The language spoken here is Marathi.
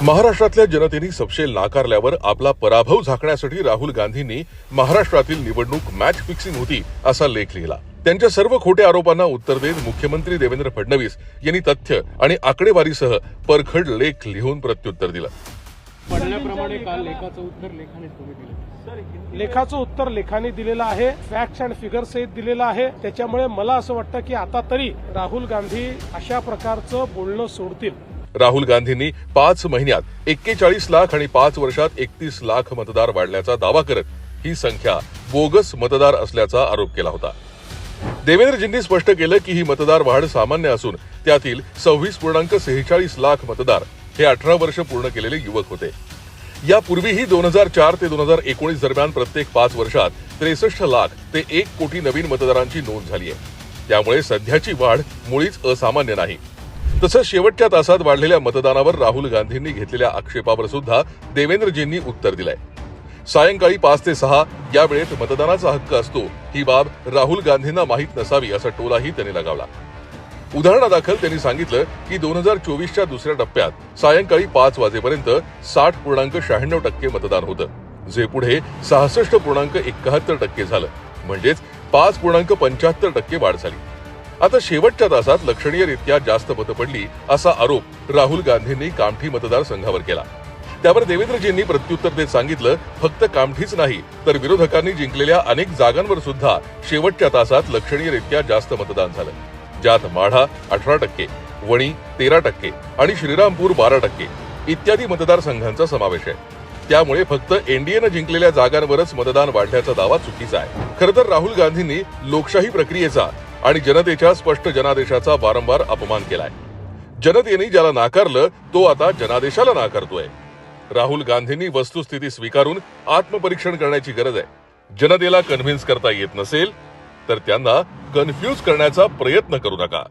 महाराष्ट्रातल्या जनतेने सपशेल नाकारल्यावर आपला पराभव झाकण्यासाठी राहुल गांधींनी महाराष्ट्रातील निवडणूक मॅच फिक्सिंग होती असा लेख लिहिला। त्यांच्या सर्व खोट्या आरोपांना उत्तर देत मुख्यमंत्री देवेंद्र फडणवीस यांनी तथ्य आणि आकडेवारीसह परखड लेख लिहून प्रत्युत्तर दिलं। म्हणण्याप्रमाणे काल लेखाचं उत्तर लेखाने दिलेलं आहे, फॅक्ट्स अँड फिगर सहित दिलेलं आहे। त्याच्यामुळे मला असं वाटतं की आता तरी राहुल गांधी अशा प्रकारचं बोलणं सोडतील। राहुल गांधींनी 5 महिन्यात 41 लाख आणि 5 वर्षात 31 लाख मतदार वाढल्याचा दावा करत ही संख्या बोगस मतदार असल्याचा आरोप केला होता। देवेंद्रजींनी स्पष्ट केलं की ही मतदार वाढ सामान्य असून त्यातील 26.46 लाख मतदार हे 18 वर्ष पूर्ण केलेले युवक होते। यापूर्वीही 2004 ते 2019 दरम्यान प्रत्येक 5 वर्षात 63 लाख ते 1 कोटी नवीन मतदारांची नोंद झाली आहे। त्यामुळे सध्याची वाढ मुळीच असामान्य नाही। तसंच शेवटच्या तासात वाढलेल्या मतदानावर राहुल गांधींनी घेतलेल्या आक्षेपावर सुद्धा देवेंद्रजींनी उत्तर दिलंय। सायंकाळी 5 ते 6 या वेळेत मतदानाचा हक्क असतो ही बाब राहुल गांधींना माहीत नसावी असा टोलाही त्यांनी लगावला। उदाहरणादाखल त्यांनी सांगितलं की 2024च्या दुसऱ्या टप्प्यात सायंकाळी 5 वाजेपर्यंत 60.96% मतदान होतं, जे पुढे 66.71% झालं, म्हणजेच 5.75% वाढ झाली। आता शेवटच्या तासात लक्षणीयरित्या जास्त मतं पडली असा आरोप राहुल गांधींनी कामठी मतदारसंघावर केला। त्यावर देवेंद्रजींनी प्रत्युत्तर देत सांगितलं, फक्त कामठीच नाही तर विरोधकांनी जिंकलेल्या अनेक जागांवर सुद्धा शेवटच्या तासात लक्षणीयरित्या जास्त मतदान झालं, ज्यात माढा 18%, वणी 13% आणि श्रीरामपूर 12% इत्यादी मतदारसंघांचा समावेश आहे। त्यामुळे फक्त एनडीएनं जिंकलेल्या जागांवरच मतदान वाढल्याचा दावा चुकीचा आहे। खरं तर राहुल गांधींनी लोकशाही प्रक्रियेचा आणि जनतेच्या स्पष्ट जनादेशाचा वारंवार अपमान केलाय। जनतेने ज्याला नाकारलं तो आता जनादेशाला नाकारतोय। राहुल गांधींनी वस्तुस्थिती स्वीकारून आत्मपरीक्षण करण्याची गरज आहे। जनतेला कन्व्हिन्स करता येत नसेल तर त्यांना कन्फ्यूज करण्याचा प्रयत्न करू नका।